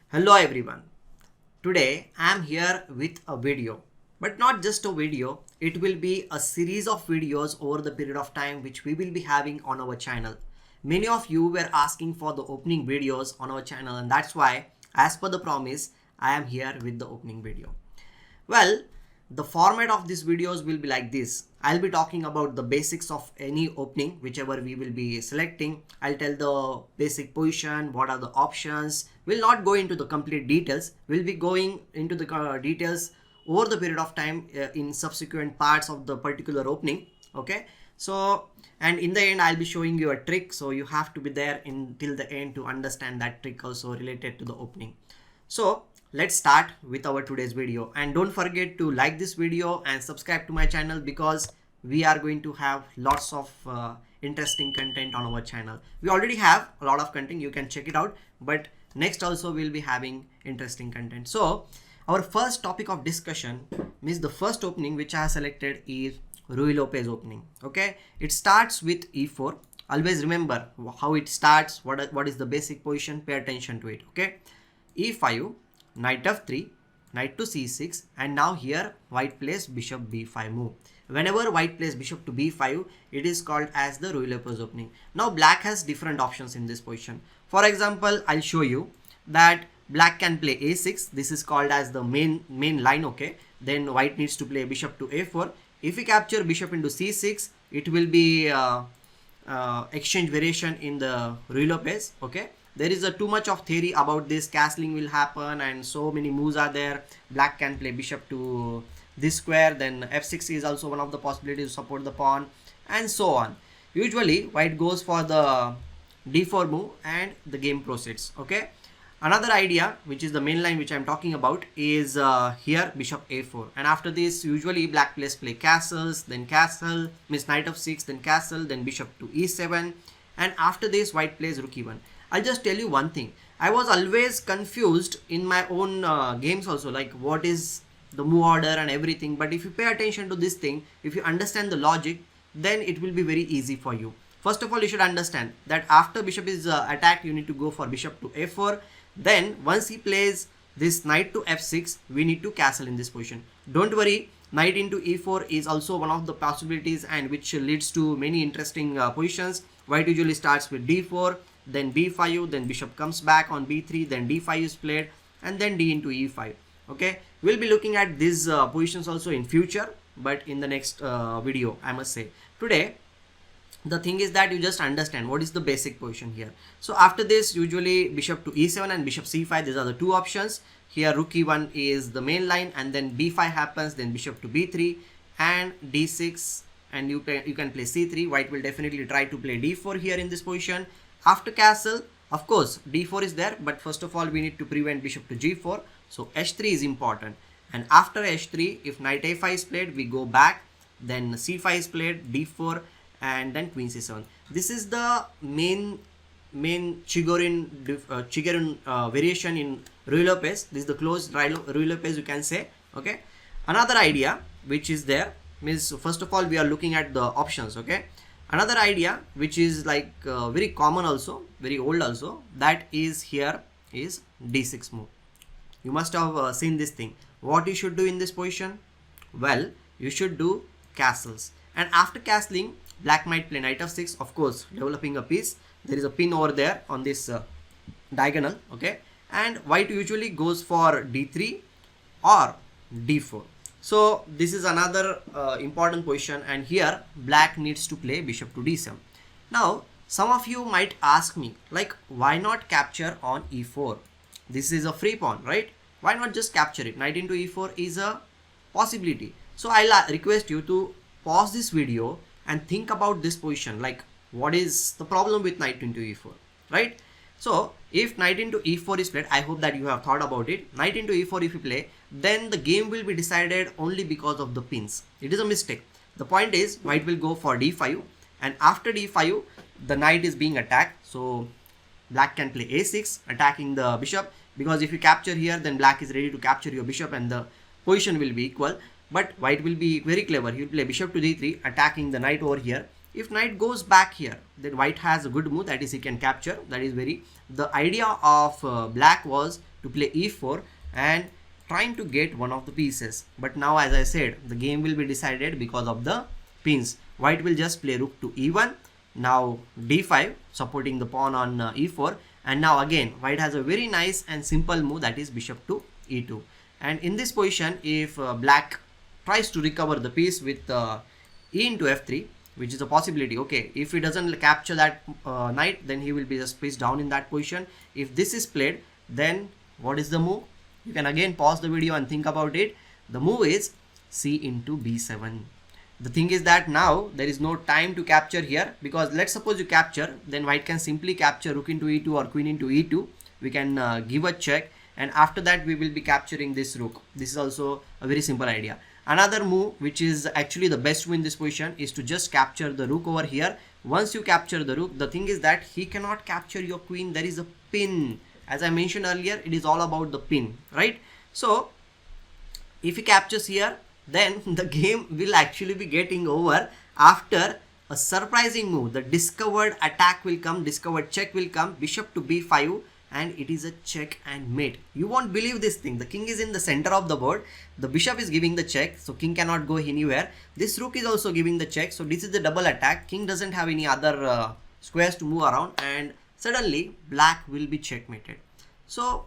Hello everyone. Today I am here with a video, but not just a video, it will be a series of videos over the period of time which we will be having on our channel. Many of you were asking for the opening videos on our channel, and that's why, as per the promise, I am here with the opening video. Well, the format of these videos will be like this. I'll be talking about the basics of any opening, whichever we will be selecting. I'll tell the basic position, what are the options. We'll not go into the complete details. We'll be going into the details over the period of time in subsequent parts of the particular opening. Okay. So, and in the end, I'll be showing you a trick. So you have to be there until the end to understand that trick also related to the opening. So let's start with our today's video, and don't forget to like this video and subscribe to my channel because we are going to have lots of interesting content on our channel. We already have a lot of content, you can check it out, but next also we'll be having interesting content. So our first topic of discussion means the first opening which I have selected is Ruy Lopez opening. Okay, it starts with e4. Always remember how it starts, what is the basic position, pay attention to it. Okay, e5, knight f3, knight to c6, and now here white plays bishop b5 move. Whenever white plays bishop to b5, it is called as the Ruy Lopez opening. Now black has different options in this position. For example, I'll show you that black can play a6. This is called as the main line. Okay, then white needs to play bishop to a4. If we capture bishop into c6, it will be exchange variation in the Ruy Lopez. Okay, there is a too much of theory about this. Castling will happen and so many moves are there. Black can play bishop to this square, then f6 is also one of the possibilities to support the pawn, and so on. Usually white goes for the d4 move and the game proceeds. Okay, another idea which is the main line which I'm talking about is here bishop a4, and after this usually black players play castles, then castle means knight f6, then castle, then bishop to e7, and after this white plays rook e1. I'll just tell you one thing. I was always confused in my own games also, like what is the move order and everything. But if you pay attention to this thing, if you understand the logic, then it will be very easy for you. First of all, you should understand that after bishop is attacked, you need to go for bishop to a4. Then once he plays this knight to f6, we need to castle in this position. Don't worry, knight into e4 is also one of the possibilities, and which leads to many interesting positions. White usually starts with d4, then b5, then bishop comes back on b3, then d5 is played, and then d into e5. Okay, we'll be looking at these positions also in future, but in the next video, I must say. Today the thing is that you just understand what is the basic position here. So after this, usually bishop to e7 and bishop c5, these are the two options. Here rook e1 is the main line, and then b5 happens, then bishop to b3 and d6, and you can play c3. White will definitely try to play d4 here in this position. After castle, of course d4 is there, but first of all we need to prevent bishop to g4, so h3 is important. And after h3, if knight a5 is played, we go back, then c5 is played, d4, and then queen c7. This is the main Chigorin variation in Ruy Lopez. This is the closed Ruy Lopez, you can say. Okay, another idea which is there means, first of all we are looking at the options. Okay, another idea which is like very common also, very old also, that is here is d6 move. You must have seen this thing. What you should do in this position? Well, you should do castles, and after castling, black might play knight f6, of course developing a piece. There is a pin over there on this diagonal. Okay, and white usually goes for d3 or d4. So this is another important position, and here black needs to play bishop to d7. Now some of you might ask me, like, why not capture on e4? This is a free pawn, right? Why not just capture it? Knight into e4 is a possibility. So I'll request you to pause this video and think about this position, like what is the problem with knight into e4, right? So if knight into e4 is played, I hope that you have thought about it. Knight into e4 if you play, then the game will be decided only because of the pins. It is a mistake. The point is white will go for d5, and after d5 the knight is being attacked, so black can play a6 attacking the bishop, because if you capture here, then black is ready to capture your bishop and the position will be equal. But white will be very clever. He will play bishop to d3 attacking the knight over here. If knight goes back here, then white has a good move, that is he can capture. That is very, the idea of black was to play e4 and trying to get one of the pieces. But now, as I said, the game will be decided because of the pins. White will just play rook to e1, now d5 supporting the pawn on e4, and now again white has a very nice and simple move, that is bishop to e2. And in this position, if black tries to recover the piece with e into f3, which is a possibility. Okay, if he doesn't capture that knight, then he will be just placed down in that position. If this is played, then what is the move? You can again pause the video and think about it. The move is c into b7. The thing is that now there is no time to capture here, because let's suppose you capture, then white can simply capture rook into e2 or queen into e2. We can give a check, and after that we will be capturing this rook. This is also a very simple idea. Another move, which is actually the best move in this position, is to just capture the rook over here. Once you capture the rook, the thing is that he cannot capture your queen. There is a pin. As I mentioned earlier, it is all about the pin, right? So if he captures here, then the game will actually be getting over after a surprising move. The discovered attack will come, discovered check will come, bishop to b5, and it is a check and mate. You won't believe this thing. The king is in the center of the board. The bishop is giving the check, so king cannot go anywhere. This rook is also giving the check, so this is the double attack. King doesn't have any other squares to move around, and suddenly black will be checkmated. So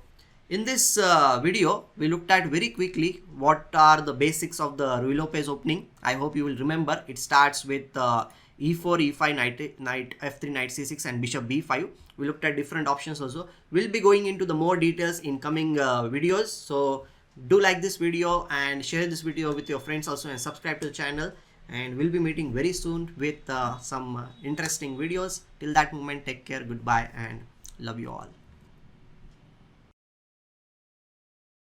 in this video, we looked at very quickly what are the basics of the Ruy Lopez opening. I hope you will remember. It starts with e4, e5, knight f3, knight c6, and bishop b5. We looked at different options also. We'll be going into the more details in coming videos. So do like this video and share this video with your friends also, and subscribe to the channel. And we'll be meeting very soon with some interesting videos. Till that moment, take care, goodbye, and love you all.